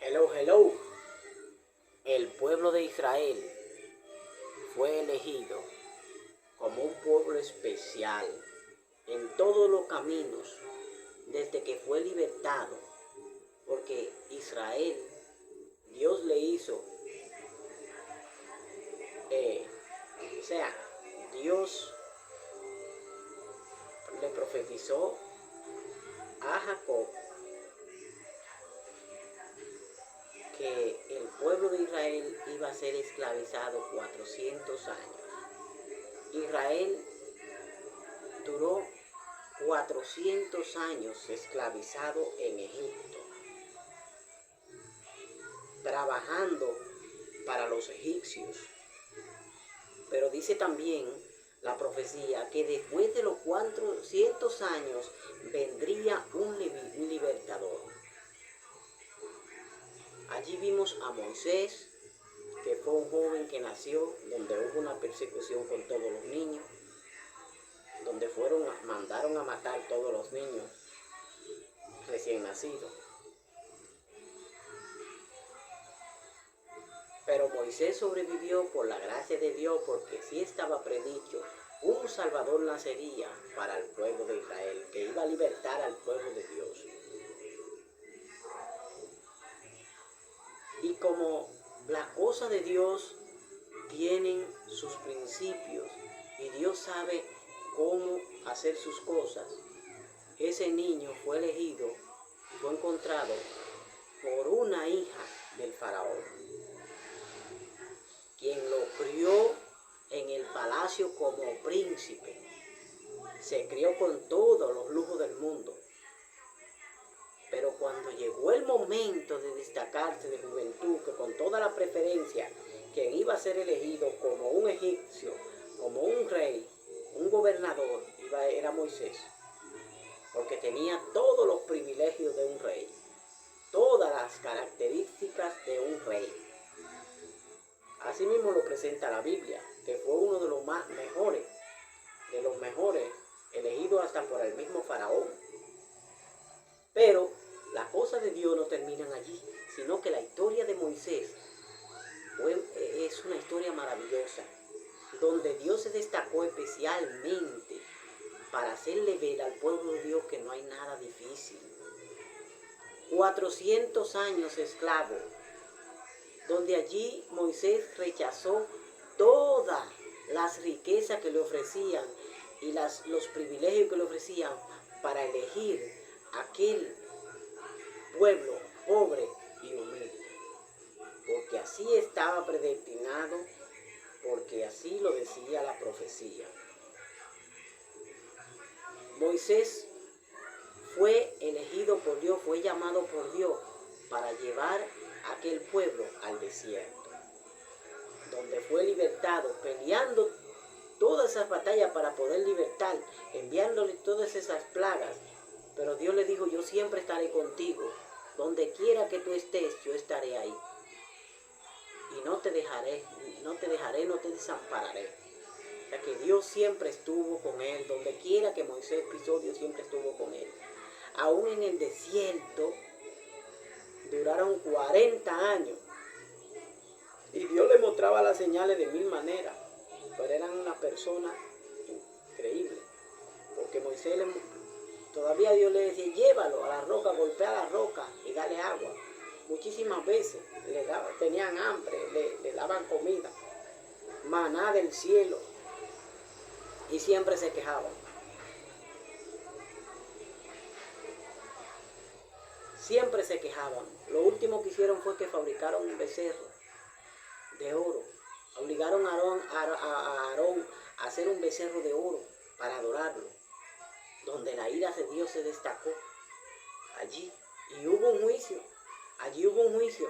Hello, hello. El pueblo de Israel fue elegido como un pueblo especial en todos los caminos desde que fue libertado, porque Israel, Dios le hizo, eh, o sea, Dios le profetizó a Jacob que el pueblo de Israel iba a ser esclavizado 400 años. Israel duró 400 años esclavizado en Egipto, trabajando para los egipcios. Pero dice también la profecía que después de los 400 años vendría un libertador. Allí vimos a Moisés, que fue un joven que nació donde hubo una persecución con todos los niños, donde mandaron a matar todos los niños recién nacidos. Pero Moisés sobrevivió por la gracia de Dios, porque sí estaba predicho, un Salvador nacería para el pueblo de Israel, que iba a libertar al pueblo de Dios. Y como las cosas de Dios tienen sus principios y Dios sabe cómo hacer sus cosas, ese niño fue elegido y fue encontrado por una hija del faraón, quien lo crió en el palacio como príncipe. Se crió con todos los lujos del mundo. Pero cuando llegó el momento de destacarse de juventud, que con toda la preferencia, quien iba a ser elegido como un egipcio, como un rey, un gobernador, era Moisés. Porque tenía todos los privilegios de un rey, todas las características de un rey. Así mismo lo presenta la Biblia, que fue uno de los mejores, elegidos hasta por el mismo faraón. Pero las cosas de Dios no terminan allí, sino que la historia de Moisés es una historia maravillosa, donde Dios se destacó especialmente para hacerle ver al pueblo de Dios que no hay nada difícil. 400 años esclavo, donde allí Moisés rechazó todas las riquezas que le ofrecían y los privilegios que le ofrecían para elegir aquel pueblo pobre y humilde, porque así estaba predestinado, porque así lo decía la profecía. Moisés fue elegido por Dios, fue llamado por Dios para llevar a aquel pueblo al desierto, donde fue libertado, peleando todas esas batallas para poder libertar, enviándole todas esas plagas. Pero Dios le dijo: yo siempre estaré contigo, donde quiera que tú estés, yo estaré ahí. Y no te dejaré, no te desampararé. O sea que Dios siempre estuvo con él, donde quiera que Moisés pisó, Dios siempre estuvo con él. Aún en el desierto, duraron 40 años. Y Dios le mostraba las señales de 1000 maneras, pero eran una persona increíble. Porque Moisés todavía Dios le decía: llévalo a la roca, golpea la roca y dale agua. Muchísimas veces tenían hambre, le daban comida, maná del cielo, y siempre se quejaban. Siempre se quejaban. Lo último que hicieron fue que fabricaron un becerro de oro. Obligaron a Aarón a hacer un becerro de oro para adorarlo, donde la ira de Dios se destacó allí. Y hubo un juicio. Allí hubo un juicio,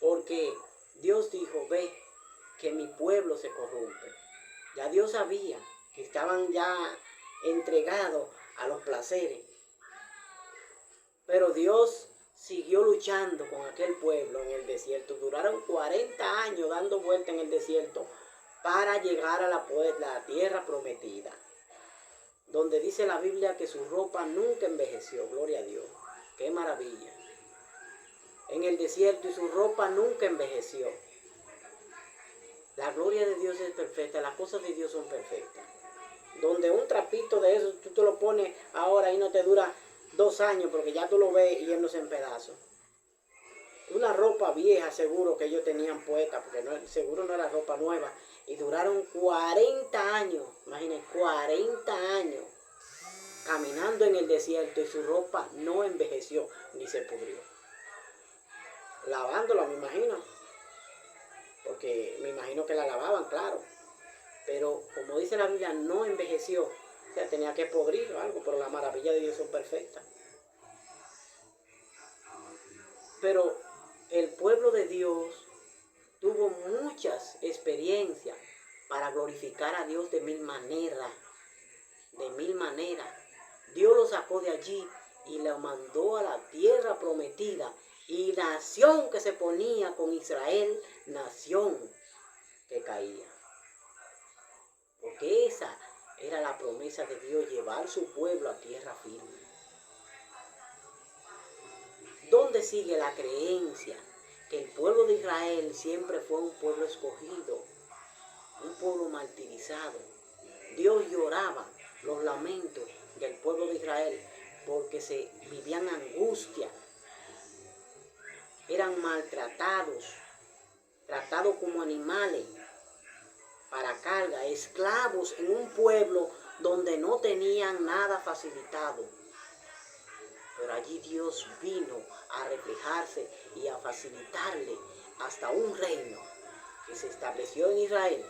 porque Dios dijo: ve, que mi pueblo se corrompe. Ya Dios sabía que estaban ya entregados a los placeres. Pero Dios siguió luchando con aquel pueblo en el desierto. Duraron 40 años dando vuelta en el desierto para llegar a la tierra prometida, donde dice la Biblia que su ropa nunca envejeció. Gloria a Dios. ¡Qué maravilla! en el desierto y su ropa nunca envejeció. La gloria de Dios es perfecta, las cosas de Dios son perfectas. Donde un trapito de eso tú te lo pones ahora y no te dura 2 años porque ya tú lo ves yéndose en pedazos. Una ropa vieja seguro que ellos tenían puesta, porque no, seguro no era ropa nueva, y duraron 40 años, imagínense, 40 años caminando en el desierto y su ropa no envejeció ni se pudrió. Lavándola, me imagino, porque me imagino que la lavaban, claro, pero como dice la Biblia, no envejeció, o sea, tenía que podrir o algo, pero la maravilla de Dios son perfectas. Pero el pueblo de Dios tuvo muchas experiencias para glorificar a Dios de mil maneras. De mil maneras. Dios lo sacó de allí y lo mandó a la tierra prometida. Y nación que se ponía con Israel, nación que caía. Porque esa era la promesa de Dios, llevar su pueblo a tierra firme. ¿Dónde sigue la creencia que el pueblo de Israel siempre fue un pueblo escogido, un pueblo martirizado? Dios lloraba los lamentos del pueblo de Israel porque se vivían angustia, eran maltratados, tratados como animales para carga, esclavos en un pueblo donde no tenían nada facilitado. Pero allí Dios vino a reflejarse y a facilitarle hasta un reino que se estableció en Israel,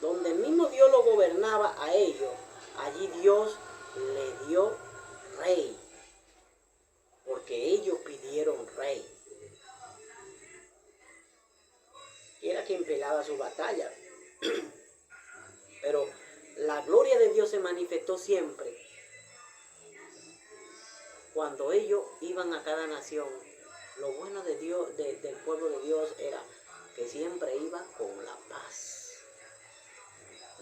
donde el mismo Dios lo gobernaba a ellos. Allí Dios le dio rey, porque ellos pidieron rey. Era quien pelaba su batalla. Pero la gloria de Dios se manifestó siempre cuando ellos iban a cada nación. Lo bueno de Dios, del pueblo de Dios, era que siempre iba con la paz,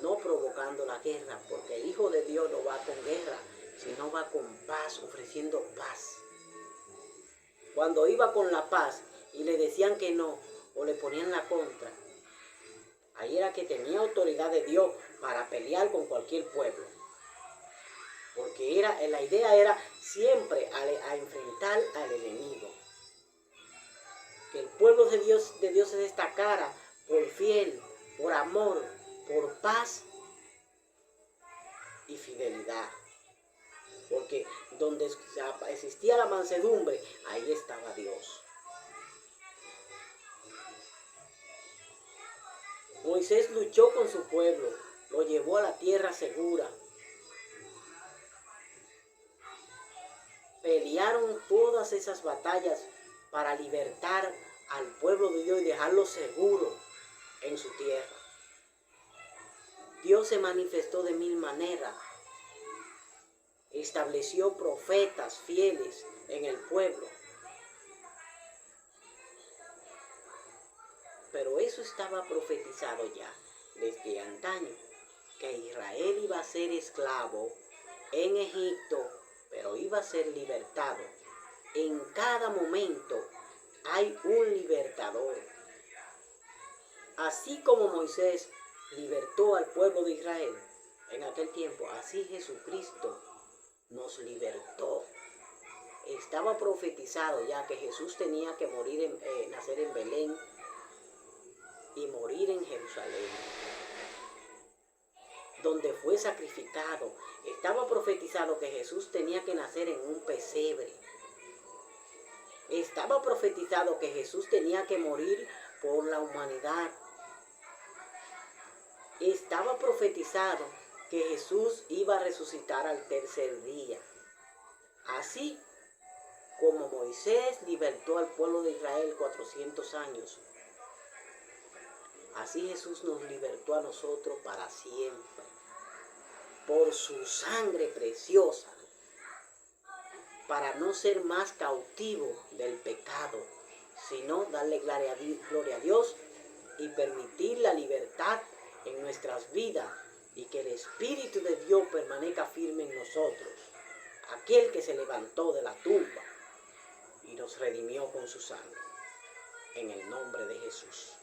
no provocando la guerra, porque el Hijo de Dios no va con guerra, sino va con paz, ofreciendo paz. Cuando iba con la paz y le decían que no, o le ponían la contra, ahí era que tenía autoridad de Dios para pelear con cualquier pueblo. Porque la idea era siempre a enfrentar al enemigo. Que el pueblo de Dios se destacara por fiel, por amor, por paz y fidelidad. Porque donde existía la mansedumbre, ahí estaba Dios. Moisés luchó con su pueblo, lo llevó a la tierra segura. Pelearon todas esas batallas para libertar al pueblo de Dios y dejarlo seguro en su tierra. Dios se manifestó de mil maneras. Estableció profetas fieles en el pueblo. Pero eso estaba profetizado ya desde antaño, que Israel iba a ser esclavo en Egipto, pero iba a ser libertado. En cada momento hay un libertador. Así como Moisés libertó al pueblo de Israel en aquel tiempo, así Jesucristo nos libertó. Estaba profetizado ya que Jesús tenía que nacer en Belén y morir en Jerusalén, donde fue sacrificado. Estaba profetizado que Jesús tenía que nacer en un pesebre. Estaba profetizado que Jesús tenía que morir por la humanidad. Estaba profetizado que Jesús iba a resucitar al tercer día. Así como Moisés libertó al pueblo de Israel 400 años, así Jesús nos libertó a nosotros para siempre, por su sangre preciosa, para no ser más cautivo del pecado, sino darle gloria a Dios y permitir la libertad en nuestras vidas y que el Espíritu de Dios permanezca firme en nosotros. aquel que se levantó de la tumba y nos redimió con su sangre. En el nombre de Jesús.